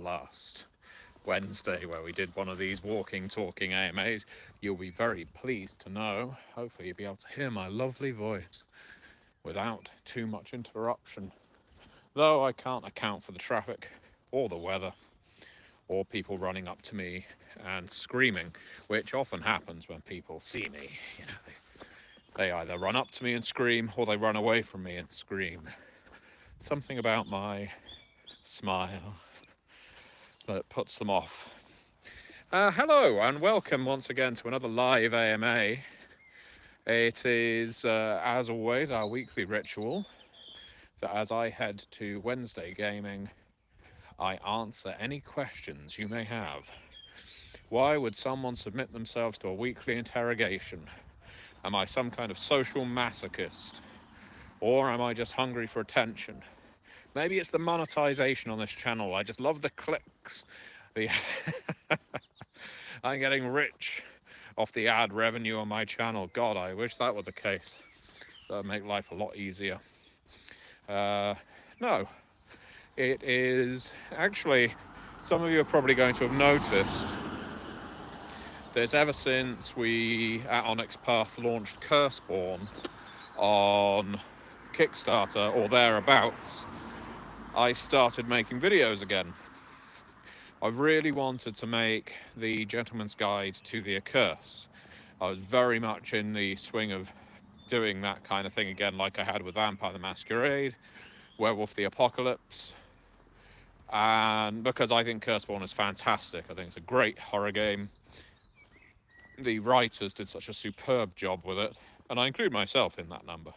last Wednesday where we did one of these walking, talking AMAs, you'll be very pleased to know, hopefully you'll be able to hear my lovely voice without too much interruption. Though I can't account for the traffic or the weather or people running up to me and screaming, which often happens when people see me. You know, they either run up to me and scream or they run away from me and scream. Something about my smile that puts them off. Hello and welcome once again to another live AMA. It is, as always, our weekly ritual that as I head to Wednesday Gaming, I answer any questions you may have. Why would someone submit themselves to a weekly interrogation? Am I some kind of social masochist? Or am I just hungry for attention? Maybe it's the monetization on this channel. I just love the clicks. I'm getting rich off the ad revenue on my channel. God, I wish that were the case. That would make life a lot easier. No, it is actually, some of you are probably going to have noticed there's ever since we at Onyx Path launched Curseborn on Kickstarter or thereabouts, I started making videos again. I really wanted to make the Gentleman's Guide to the Accurse. I was very much in the swing of doing that kind of thing again, like I had with Vampire the Masquerade, Werewolf the Apocalypse, and because I think Curseborn is fantastic. I think it's a great horror game. The writers did such a superb job with it, and I include myself in that number.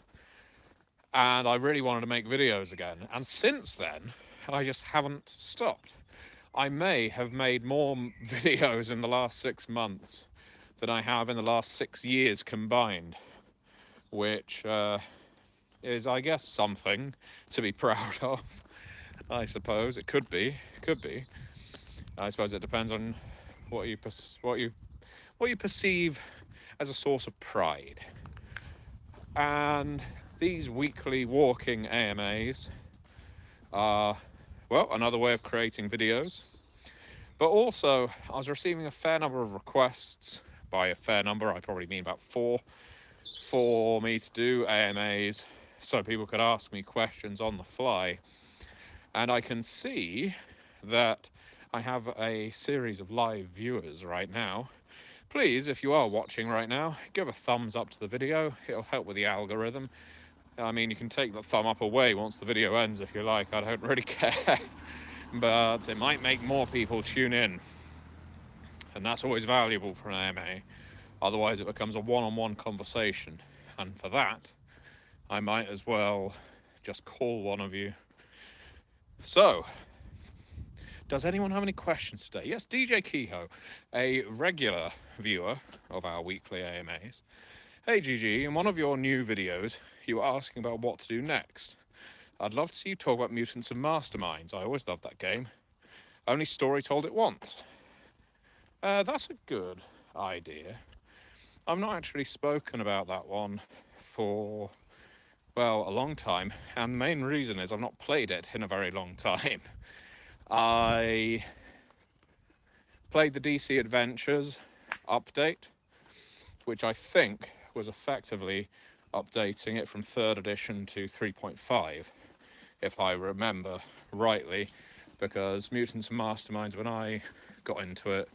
And I really wanted to make videos again, and since then I just haven't stopped. I may have made more videos in the last 6 months than I have in the last 6 years combined, which is, I guess, something to be proud of. I suppose it could be. I suppose it depends on what you perceive as a source of pride. And these weekly walking AMAs are, well, another way of creating videos. But also, I was receiving a fair number of requests. By a fair number, I probably mean about 4, for me to do AMAs so people could ask me questions on the fly. And I can see that I have a series of live viewers right now. Please, if you are watching right now, give a thumbs up to the video. It'll help with the algorithm. I mean, you can take the thumb up away once the video ends if you like. I don't really care. But it might make more people tune in. And that's always valuable for an AMA. Otherwise, it becomes a one-on-one conversation. And for that, I might as well just call one of you. So, does anyone have any questions today? Yes, DJ Kehoe, a regular viewer of our weekly AMAs. Hey GG, in one of your new videos, you were asking about what to do next. I'd love to see you talk about Mutants and Masterminds. I always loved that game. Only story told it once. That's a good idea. I've not actually spoken about that one for, well, a long time. And the main reason is I've not played it in a very long time. I played the DC Adventures update, which I think was effectively updating it from 3rd edition to 3.5, if I remember rightly, because Mutants and Masterminds, when I got into it,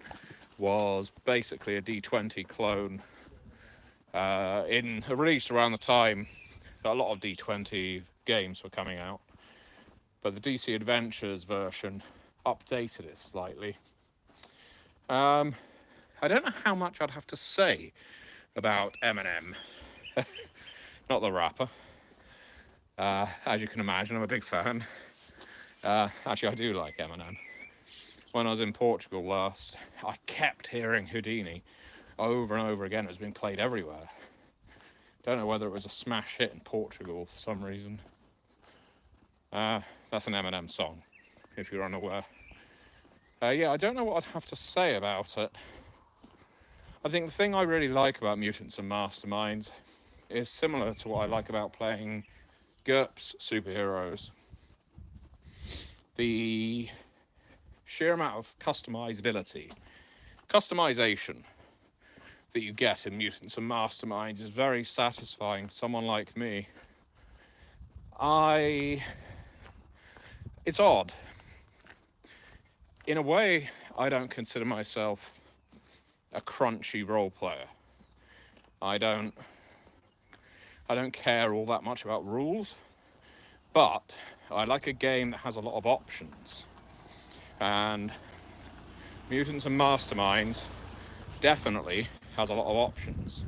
was basically a D20 clone, released around the time that a lot of D20 games were coming out. But the DC Adventures version updated it slightly. I don't know how much I'd have to say about Eminem. Not the rapper. As you can imagine, I'm a big fan. Actually, I do like Eminem. When I was in Portugal last, I kept hearing Houdini over and over again. It was being played everywhere. Don't know whether it was a smash hit in Portugal for some reason. That's an Eminem song, if you're unaware. Yeah, I don't know what I'd have to say about it. I think the thing I really like about Mutants and Masterminds is similar to what I like about playing GURPS superheroes. The sheer amount of customization that you get in Mutants and Masterminds is very satisfying. Someone like me, it's odd. In a way, I don't consider myself a crunchy role player. I don't care all that much about rules, but I like a game that has a lot of options. And Mutants and Masterminds definitely has a lot of options.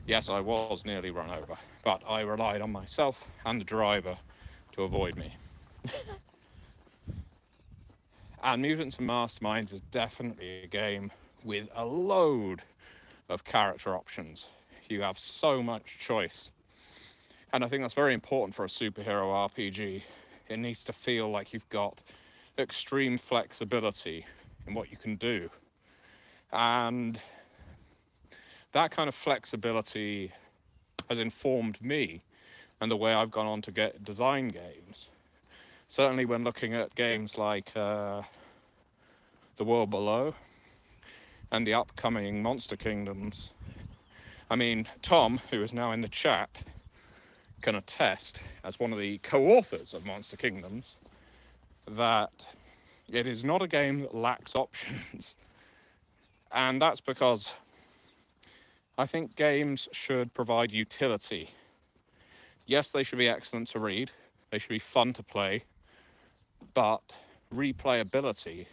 Yes, I was nearly run over, but I relied on myself and the driver to avoid me. And Mutants and Masterminds is definitely a game with a load of character options. You have so much choice. And I think that's very important for a superhero RPG. It needs to feel like you've got extreme flexibility in what you can do. And that kind of flexibility has informed me and the way I've gone on to design games. Certainly when looking at games like The World Below and the upcoming Monster Kingdoms. I mean, Tom, who is now in the chat, can attest, as one of the co-authors of Monster Kingdoms, that it is not a game that lacks options. And that's because I think games should provide utility. Yes, they should be excellent to read, they should be fun to play, but replayability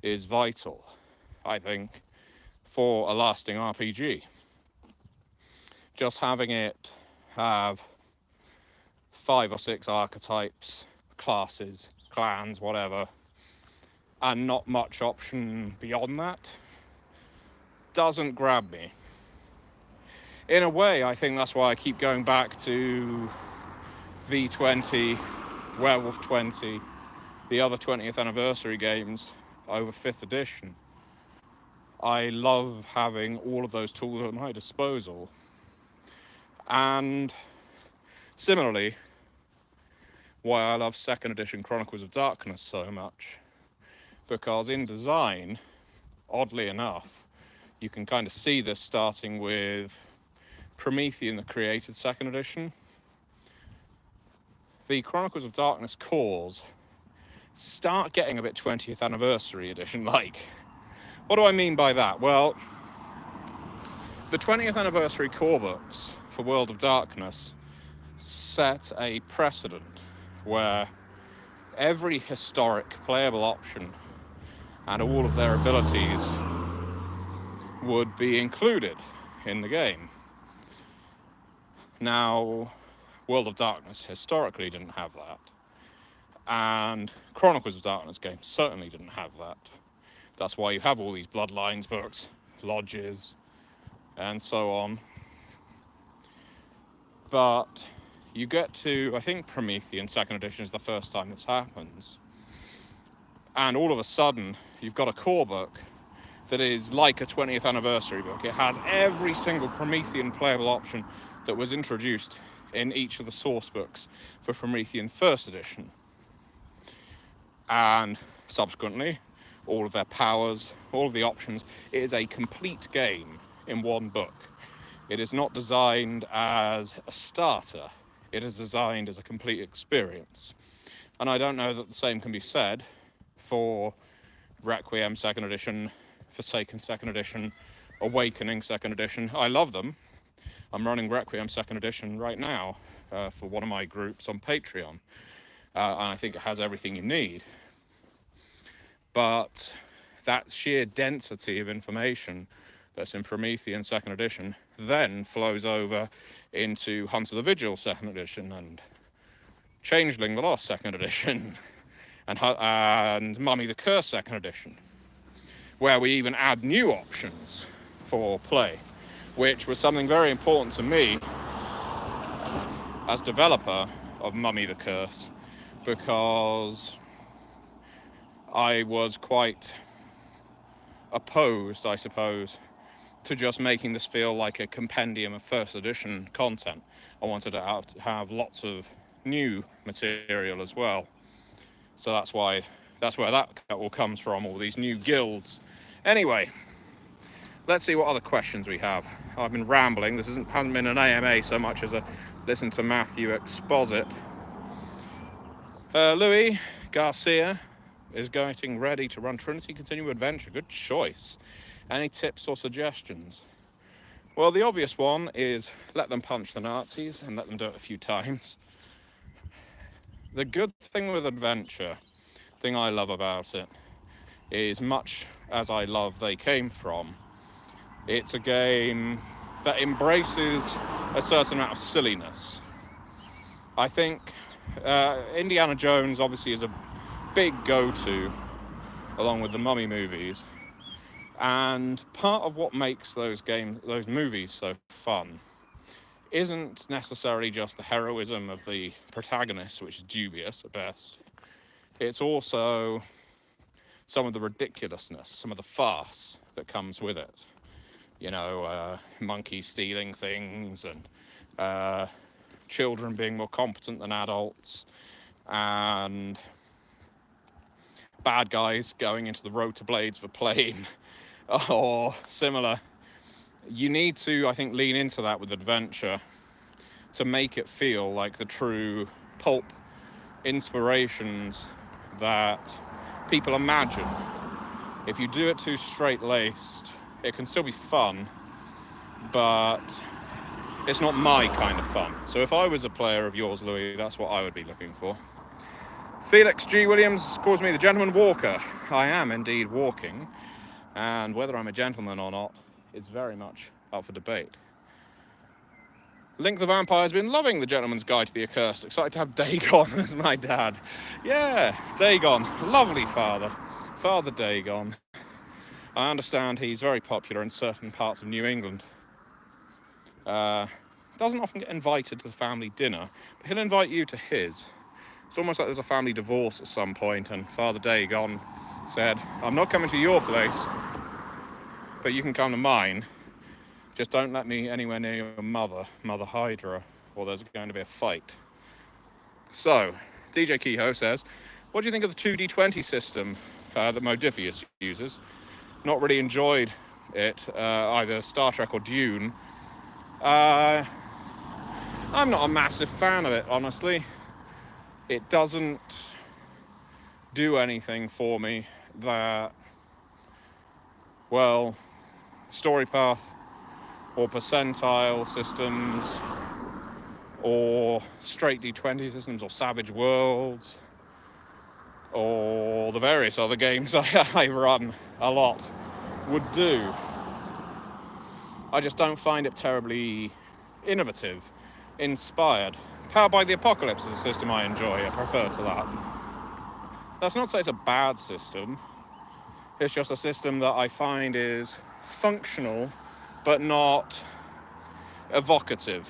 is vital, I think, for a lasting RPG. Just having it have 5 or 6 archetypes, classes, clans, whatever, and not much option beyond that doesn't grab me. In a way, I think that's why I keep going back to V20, Werewolf 20, the other 20th anniversary games over 5th edition. I love having all of those tools at my disposal. And similarly, why I love 2nd edition Chronicles of Darkness so much. Because in design, oddly enough, you can kind of see this starting with Promethean, the created 2nd edition. The Chronicles of Darkness cores start getting a bit 20th anniversary edition like. What do I mean by that? Well, the 20th anniversary core books for World of Darkness set a precedent where every historic playable option and all of their abilities would be included in the game. Now, World of Darkness historically didn't have that, and Chronicles of Darkness games certainly didn't have that. That's why you have all these Bloodlines books, lodges, and so on. But you get to, I think Promethean 2nd edition is the first time this happens, and all of a sudden you've got a core book that is like a 20th anniversary book. It has every single Promethean playable option that was introduced in each of the source books for Promethean 1st edition. And subsequently, all of their powers, all of the options. It is a complete game in one book. It is not designed as a starter. It is designed as a complete experience. And I don't know that the same can be said for Requiem 2nd edition, Forsaken 2nd edition, Awakening 2nd edition. I love them. I'm running Requiem 2nd edition right now for one of my groups on Patreon. And I think it has everything you need. But that sheer density of information that's in Promethean 2nd edition then flows over into Hunter the Vigil 2nd edition and Changeling the Lost 2nd edition and Mummy the Curse 2nd edition, where we even add new options for play, which was something very important to me as developer of Mummy the Curse, because I was quite opposed, I suppose, to just making this feel like a compendium of 1st edition content. I wanted to have lots of new material as well. So that's why That's where that all comes from, all these new guilds. Anyway, let's see what other questions we have. I've been rambling. This hasn't been an AMA so much as a listen to Matthew exposit. Louis Garcia is getting ready to run Trinity Continuum Adventure. Good choice. Any tips or suggestions? Well, the obvious one is let them punch the Nazis and let them do it a few times. The good thing with Adventure, thing I love about it, is much as I love They Came From, it's a game that embraces a certain amount of silliness. I think Indiana Jones obviously is a big go-to, along with the Mummy movies. And part of what makes those movies so fun isn't necessarily just the heroism of the protagonist, which is dubious at best. It's also some of the ridiculousness, some of the farce that comes with it. You know, monkeys stealing things and children being more competent than adults, and bad guys going into the rotor blades of a plane or similar. You need to, I think, lean into that with Adventure to make it feel like the true pulp inspirations that people imagine. If you do it too straight-laced, it can still be fun, but it's not my kind of fun. So if I was a player of yours, Louis, that's what I would be looking for. Felix G. Williams calls me the gentleman walker. I am indeed walking, and whether I'm a gentleman or not is very much up for debate. Link the Vampire has been loving the Gentleman's Guide to the Accursed. Excited to have Dagon as my dad. Yeah, Dagon, lovely father. Father Dagon. I understand he's very popular in certain parts of New England. Doesn't often get invited to the family dinner, but he'll invite you to his. It's almost like there's a family divorce at some point, and Father Dagon said, I'm not coming to your place, but you can come to mine. Just don't let me anywhere near your mother, Mother Hydra, or there's going to be a fight. So, DJ Kehoe says, what do you think of the 2D20 system that Modiphius uses? Not really enjoyed it, either Star Trek or Dune. I'm not a massive fan of it, honestly. It doesn't do anything for me that, well, story path or percentile systems or straight D20 systems or Savage Worlds or the various other games I run a lot would do. I just don't find it terribly innovative, inspired. Powered by the Apocalypse is a system I enjoy. I prefer to that. That's not to say it's a bad system. It's just a system that I find is functional but not evocative.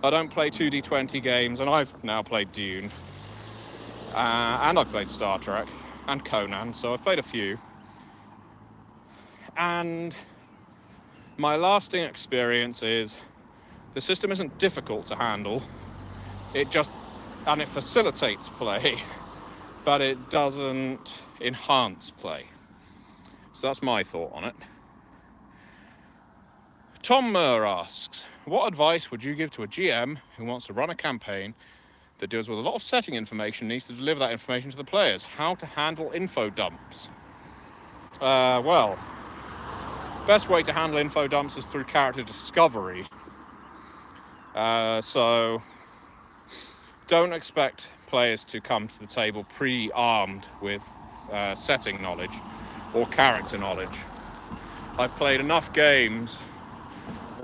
I don't play 2D20 games, and I've now played Dune. And I've played Star Trek and Conan, so I've played a few. And my lasting experience is the system isn't difficult to handle. It facilitates play, but it doesn't enhance play. So that's my thought on it. Tom Murr asks, what advice would you give to a GM who wants to run a campaign that deals with a lot of setting information and needs to deliver that information to the players? How to handle info dumps? Well, best way to handle info dumps is through character discovery. So don't expect players to come to the table pre-armed with setting knowledge or character knowledge. I've played enough games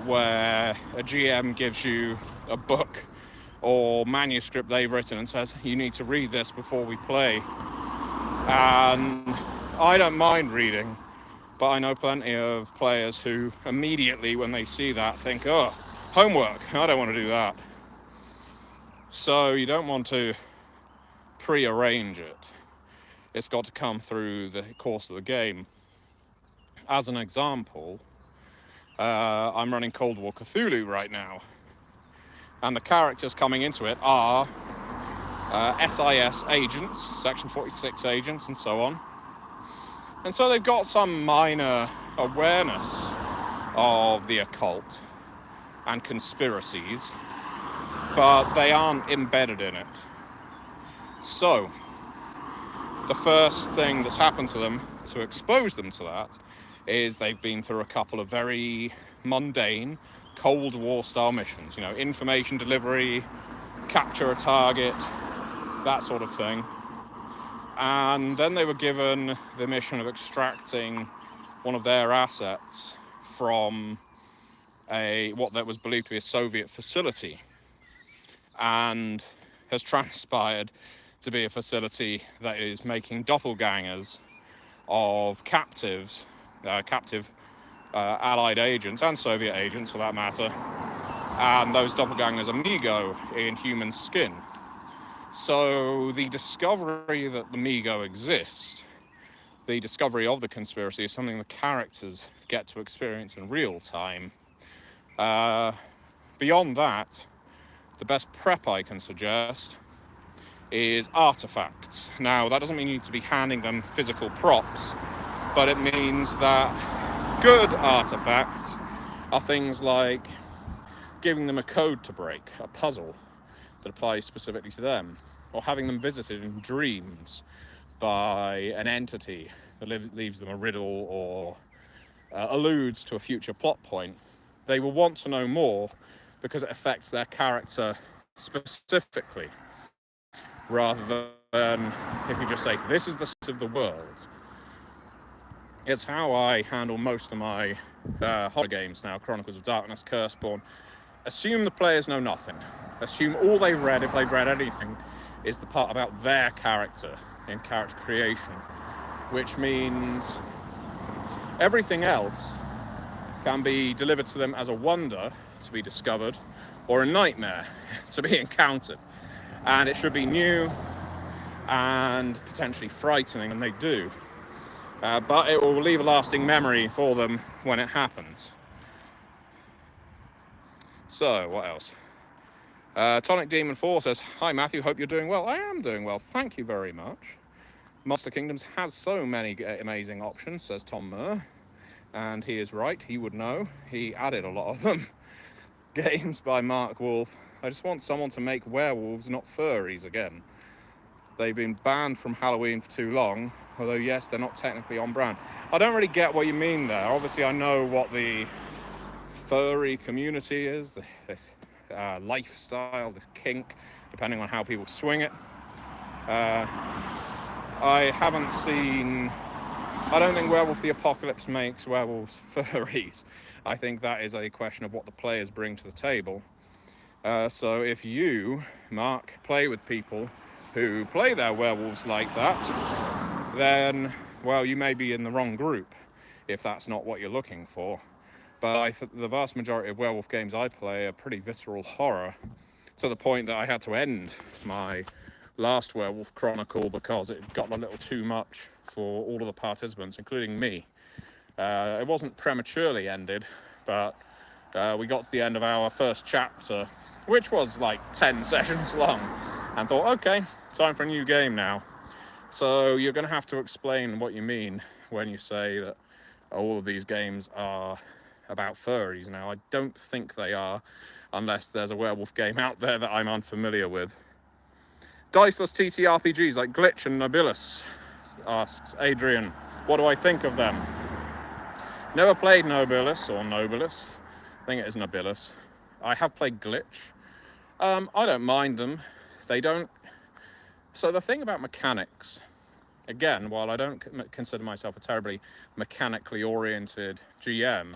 where a GM gives you a book or manuscript they've written and says, you need to read this before we play. And I don't mind reading, but I know plenty of players who immediately, when they see that, think, oh, homework, I don't want to do that. So you don't want to pre-arrange it. It's got to come through the course of the game. As an example, I'm running Cold War Cthulhu right now, and the characters coming into it are SIS agents, Section 46 agents, and so on. And so they've got some minor awareness of the occult and conspiracies, but they aren't embedded in it. So the first thing that's happened to them to expose them to that is they've been through a couple of very mundane Cold War style missions, information delivery, capture a target, that sort of thing. And then they were given the mission of extracting one of their assets from what that was believed to be a Soviet facility, and has transpired to be a facility that is making doppelgangers of captive Allied agents and Soviet agents, for that matter, and those doppelgangers are MeGo in human skin. So the discovery that the MeGo exist, the discovery of the conspiracy, is something the characters get to experience in real time. Beyond that, the best prep I can suggest is artifacts. Now, that doesn't mean you need to be handing them physical props, but it means that good artifacts are things like giving them a code to break, a puzzle that applies specifically to them, or having them visited in dreams by an entity that leaves them a riddle or alludes to a future plot point. They will want to know more because it affects their character specifically, rather than if you just say, this is the sense of the world. It's how I handle most of my horror games now, Chronicles of Darkness, Curseborn. Assume the players know nothing. Assume all they've read, if they've read anything, is the part about their character in character creation, which means everything else can be delivered to them as a wonder to be discovered or a nightmare to be encountered. And it should be new and potentially frightening when they do. But it will leave a lasting memory for them when it happens. So, what else? Tonic Demon 4 says, "Hi Matthew, hope you're doing well." I am doing well, thank you very much. Monster Kingdoms has so many amazing options, says Tom Murr. And he is right, he would know. He added a lot of them. Games by Mark Wolf. I just want someone to make werewolves, not furries, again. They've been banned from Halloween for too long, although yes, they're not technically on brand. I don't really get what you mean there. Obviously, I know what the furry community is, this lifestyle, this kink, depending on how people swing it. I don't think Werewolf the Apocalypse makes werewolves furries. I think that is a question of what the players bring to the table. So if you, Mark, play with people who play their werewolves like that, then, well, you may be in the wrong group if that's not what you're looking for. But the vast majority of werewolf games I play are pretty visceral horror, to the point that I had to end my last Werewolf Chronicle because it got a little too much for all of the participants, including me. It wasn't prematurely ended, but we got to the end of our first chapter, which was like 10 sessions long, and thought, okay, time for a new game now. So you're going to have to explain what you mean when you say that all of these games are about furries. Now, I don't think they are, unless there's a werewolf game out there that I'm unfamiliar with. Diceless TTRPGs like Glitch and Nobilis, asks Adrian, what do I think of them? Never played Nobilis or Nobilis. I think it is Nobilis. I have played Glitch. I don't mind them. They don't... So the thing about mechanics, again, while I don't consider myself a terribly mechanically oriented GM,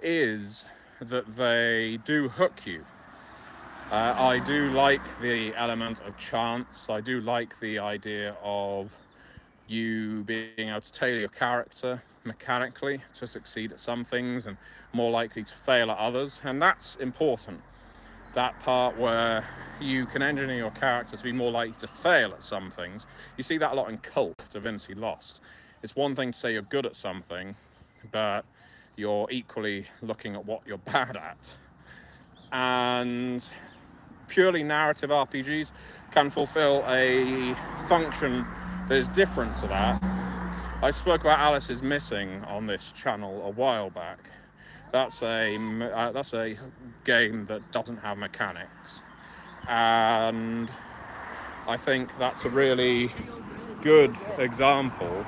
is that they do hook you. I do like the element of chance. I do like the idea of you being able to tailor your character mechanically to succeed at some things and more likely to fail at others, and that's important. That part where you can engineer your character to be more likely to fail at some things. You see that a lot in Cult, Divinity Lost. It's one thing to say you're good at something, but you're equally looking at what you're bad at. And purely narrative RPGs can fulfill a function that is different to that. I spoke about Alice is Missing on this channel a while back. That's a game that doesn't have mechanics, and I think that's a really good example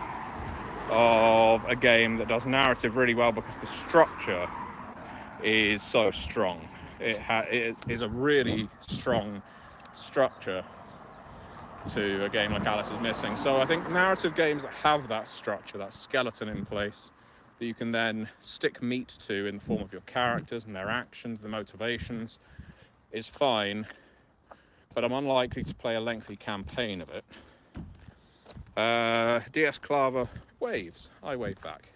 of a game that does narrative really well because the structure is so strong. It is a really strong structure to a game like Alice is Missing. So I think narrative games that have that structure, that skeleton in place, that you can then stick meat to in the form of your characters and their actions, the motivations, is fine, but I'm unlikely to play a lengthy campaign of it. DS Clava waves. I wave back.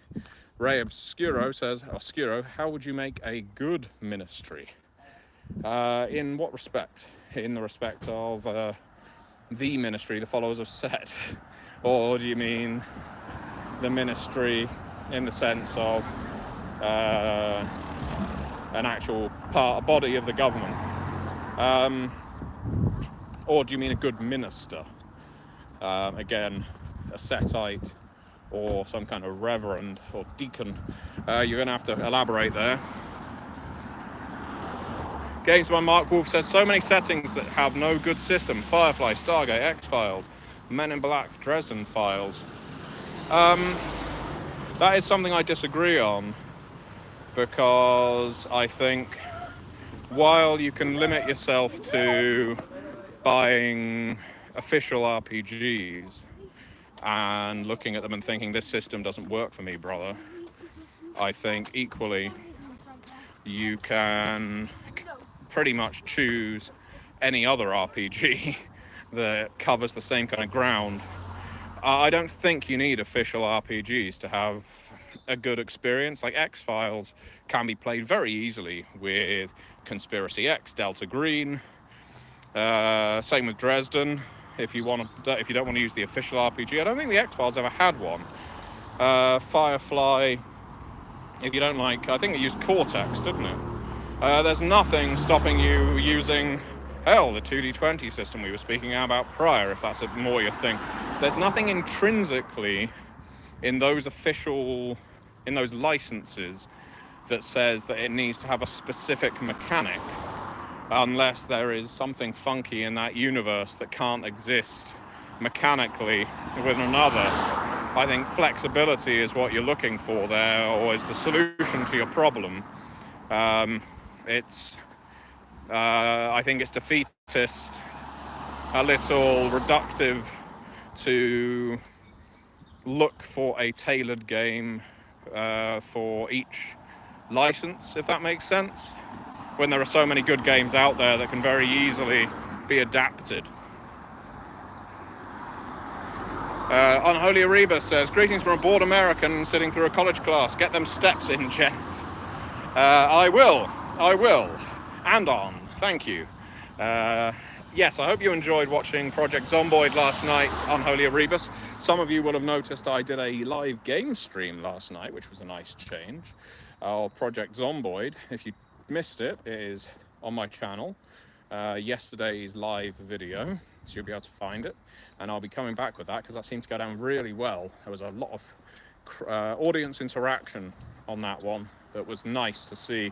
Ray Obscuro says, Obscuro, how would you make a good ministry? In what respect? In the respect of the ministry, the followers of Set? Or do you mean the ministry in the sense of an actual body of the government? Or do you mean a good minister? Again, a Setite or some kind of reverend or deacon. You're going to have to elaborate there. Games by Mark Wolf says, so many settings that have no good system. Firefly, Stargate, X-Files, Men in Black, Dresden Files. That is something I disagree on, because I think while you can limit yourself to buying official RPGs and looking at them and thinking this system doesn't work for me, brother, I think equally you can pretty much choose any other RPG that covers the same kind of ground. I don't think you need official RPGs to have a good experience. Like X-Files can be played very easily with Conspiracy X, Delta Green. Same with Dresden. If you don't want to use the official RPG, I don't think the X-Files ever had one. Firefly, if you don't like, I think it used Cortex, didn't it? There's nothing stopping you using, hell, the 2D20 system we were speaking about prior, if that's more your thing. There's nothing intrinsically in those licenses that says that it needs to have a specific mechanic, unless there is something funky in that universe that can't exist mechanically with another. I think flexibility is what you're looking for there, or is the solution to your problem. I think it's defeatist, a little reductive to look for a tailored game for each license, if that makes sense, when there are so many good games out there that can very easily be adapted. Unholy Ariba says, greetings from a bored American sitting through a college class. Get them steps in, gent. I will, and on, thank you. Yes, I hope you enjoyed watching Project Zomboid last night, Unholy Erebus. Some of you will have noticed I did a live game stream last night, which was a nice change, of Project Zomboid. If you missed it, it is on my channel, yesterday's live video, so you'll be able to find it. And I'll be coming back with that because that seemed to go down really well. There was a lot of audience interaction on that one that was nice to see.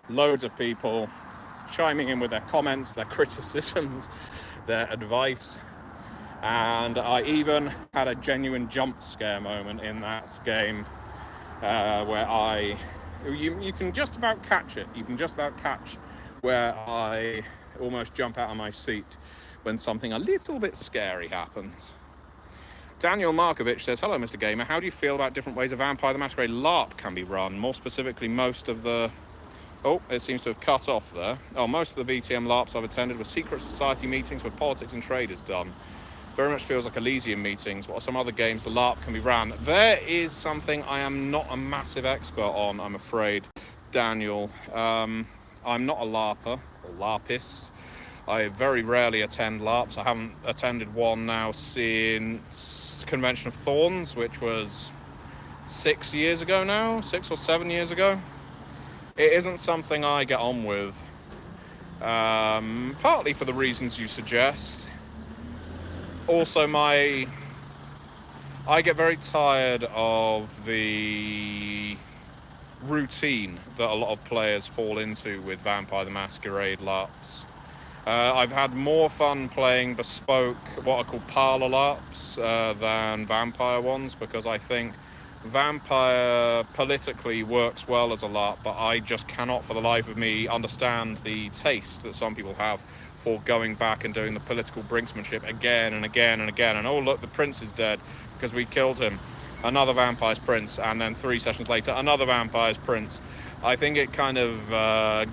Loads of people chiming in with their comments, their criticisms, their advice, and I even had a genuine jump scare moment in that game where you can just about catch it. You can just about catch where I almost jump out of my seat when something a little bit scary happens. Daniel Markovich says, hello, Mr. Gamer. How do you feel about different ways a Vampire the Masquerade LARP can be run? More specifically, most of the... Oh, it seems to have cut off there. Most of the VTM LARPs I've attended were secret society meetings where politics and trade is done. Very much feels like Elysium meetings. What are some other games the LARP can be ran? There is something I am not a massive expert on, I'm afraid, Daniel. I'm not a LARPer or LARPist. I very rarely attend LARPs. I haven't attended one now since Convention of Thorns, which was 6 years ago now, 6 or 7 years ago. It isn't something I get on with. Partly for the reasons you suggest. Also, I get very tired of the routine that a lot of players fall into with Vampire the Masquerade LARPs. I've had more fun playing bespoke, what are called parlor LARPs, than Vampire ones, because I think Vampire politically works well as a LARP, but I just cannot for the life of me understand the taste that some people have for going back and doing the political brinksmanship again and again and again. And oh look, the prince is dead because we killed him. Another vampire's prince, and then 3 sessions later, another vampire's prince. I think it kind of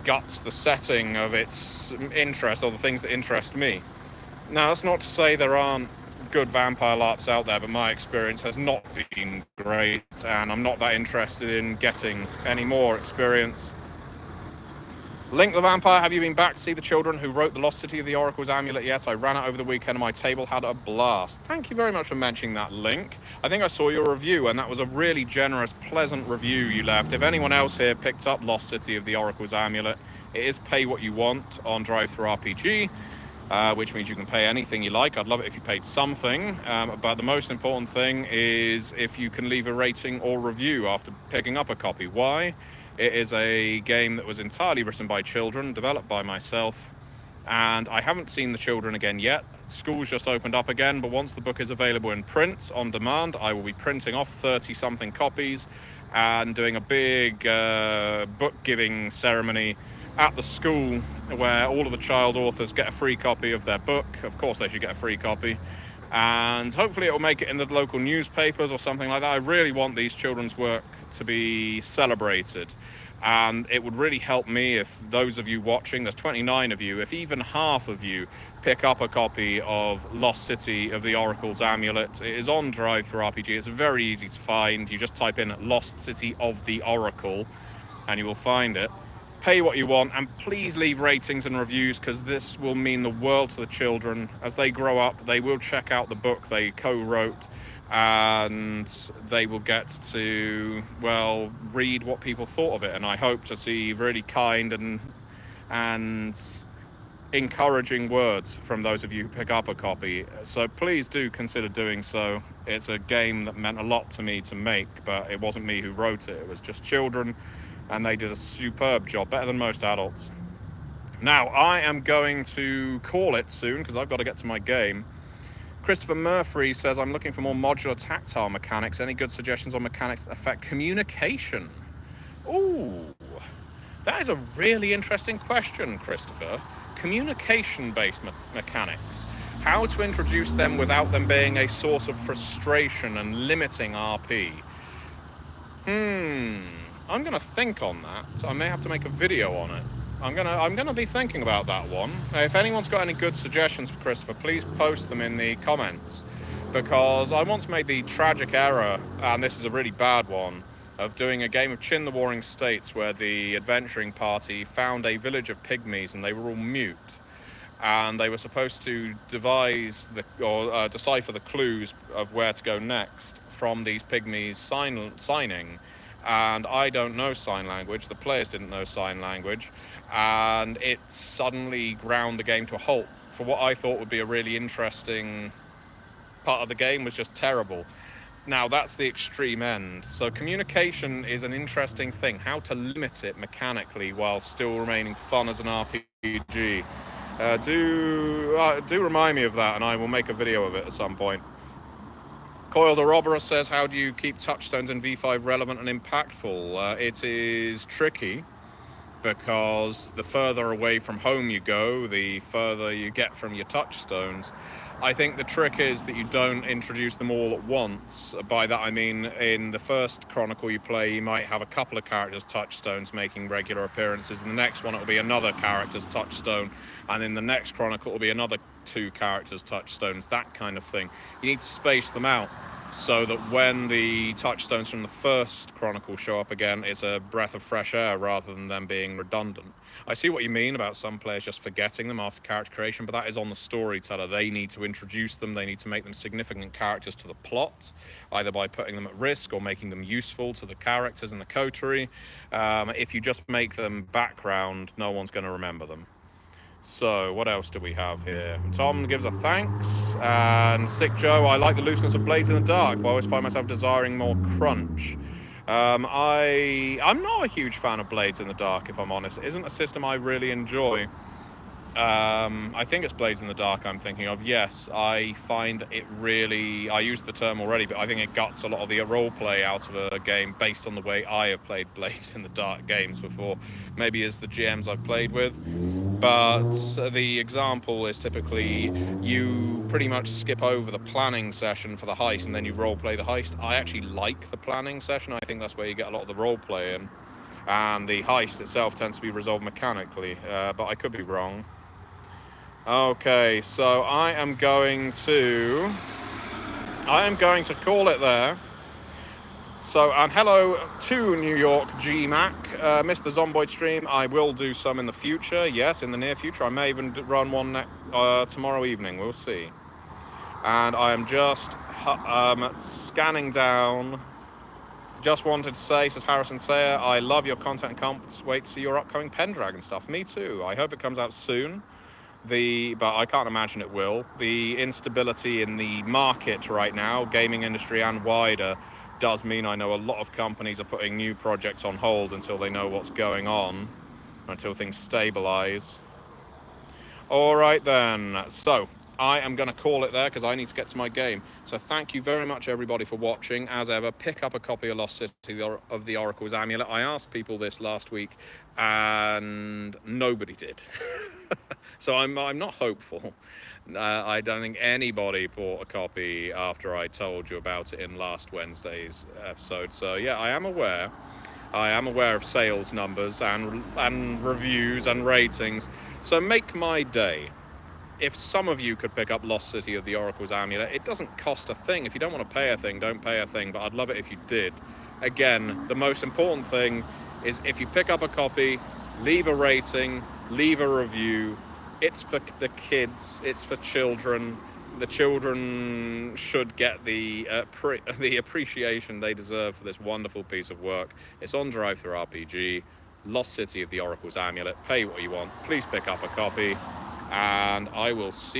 guts the setting of its interest, or the things that interest me. Now, that's not to say there aren't good vampire LARPs out there, but my experience has not been great, and I'm not that interested in getting any more experience. Link the Vampire, have you been back to see the children who wrote The Lost City of the Oracle's Amulet yet? I ran it over the weekend and my table had a blast. Thank you very much for mentioning that, Link. I think I saw your review and that was a really generous, pleasant review you left. If anyone else here picked up Lost City of the Oracle's Amulet, it is pay what you want on DriveThruRPG, which means you can pay anything you like. I'd love it if you paid something, but the most important thing is if you can leave a rating or review after picking up a copy. Why? It is a game that was entirely written by children, developed by myself, and I haven't seen the children again yet. School's just opened up again, but once the book is available in print on demand, I will be printing off 30-something copies and doing a big book-giving ceremony at the school where all of the child authors get a free copy of their book. Of course they should get a free copy. And hopefully it will make it in the local newspapers or something like that. I really want these children's work to be celebrated. And it would really help me if those of you watching, there's 29 of you, if even half of you pick up a copy of Lost City of the Oracle's Amulet. It is on DriveThruRPG. It's very easy to find. You just type in Lost City of the Oracle and you will find it. Pay what you want, and please leave ratings and reviews, because this will mean the world to the children. As they grow up, they will check out the book they co-wrote, and they will get to, well, read what people thought of it. And I hope to see really kind and encouraging words from those of you who pick up a copy. So please do consider doing so. It's a game that meant a lot to me to make, but it wasn't me who wrote it. It was just children, and they did a superb job, better than most adults. Now, I am going to call it soon, because I've got to get to my game. Christopher Murphy says, I'm looking for more modular tactile mechanics. Any good suggestions on mechanics that affect communication? Ooh, that is a really interesting question, Christopher. Communication-based mechanics. How to introduce them without them being a source of frustration and limiting RP. I'm gonna think on that. So I may have to make a video on it. I'm gonna be thinking about that one. If anyone's got any good suggestions for Christopher, please post them in the comments, because I once made the tragic error, and this is a really bad one, of doing a game of Chin the Warring States where the adventuring party found a village of pygmies and they were all mute, and they were supposed to decipher the clues of where to go next from these pygmies signing. And I don't know sign language, the players didn't know sign language, and it suddenly ground the game to a halt. For what I thought would be a really interesting part of the game was just terrible. Now that's the extreme end. So communication is an interesting thing, how to limit it mechanically while still remaining fun as an RPG. Do remind me of that, and I will make a video of it at some point. Coiled Ouroboros says, how do you keep touchstones in V5 relevant and impactful? It is tricky, because the further away from home you go, the further you get from your touchstones. I think the trick is that you don't introduce them all at once. By that I mean, in the first Chronicle you play, you might have a couple of characters' touchstones making regular appearances. In the next one, it'll be another character's touchstone. And in the next Chronicle, it'll be another 2 characters' touchstones, that kind of thing. You need to space them out so that when the touchstones from the first Chronicle show up again, it's a breath of fresh air rather than them being redundant. I see what you mean about some players just forgetting them after character creation, but that is on the storyteller. They need to introduce them, they need to make them significant characters to the plot, either by putting them at risk or making them useful to the characters and the coterie. If you just make them background, no one's going to remember them. So, what else do we have here? Tom gives a thanks, and Sick Joe, I like the looseness of Blades in the Dark, but I always find myself desiring more crunch. I'm not a huge fan of Blades in the Dark, if I'm honest. It isn't a system I really enjoy. I think it's Blades in the Dark I'm thinking of. Yes, I find it really... I used the term already, but I think it guts a lot of the roleplay out of a game based on the way I have played Blades in the Dark games before. Maybe as the GMs I've played with. But the example is typically you pretty much skip over the planning session for the heist and then you roleplay the heist. I actually like the planning session. I think that's where you get a lot of the roleplay in. And the heist itself tends to be resolved mechanically, but I could be wrong. Okay, so I am going to call it there. So, and hello to New York GMAC. Missed the Zomboid stream. I will do some in the future. Yes, in the near future. I may even run one tomorrow evening. We'll see. And I am just scanning down. Just wanted to say, says Harrison Sayer, I love your content and can't wait to see your upcoming Pendragon stuff. Me too. I hope it comes out soon. But I can't imagine it will. The instability in the market right now, gaming industry and wider, does mean I know a lot of companies are putting new projects on hold until they know what's going on, until things stabilize. All right then, so I am going to call it there because I need to get to my game. So thank you very much everybody for watching. As ever, pick up a copy of Lost City of the Oracle's Amulet. I asked people this last week and nobody did. So I'm not hopeful. I don't think anybody bought a copy after I told you about it in last Wednesday's episode. So yeah, I am aware of sales numbers and reviews and ratings. So make my day. If some of you could pick up Lost City of the Oracle's Amulet, it doesn't cost a thing. If you don't want to pay a thing, don't pay a thing, but I'd love it if you did. Again, the most important thing is if you pick up a copy, leave a rating, leave a review. It's for the kids, it's for children. The children should get the appreciation they deserve for this wonderful piece of work. It's on DriveThruRPG, Lost City of the Oracle's Amulet. Pay what you want. Please pick up a copy, and I will see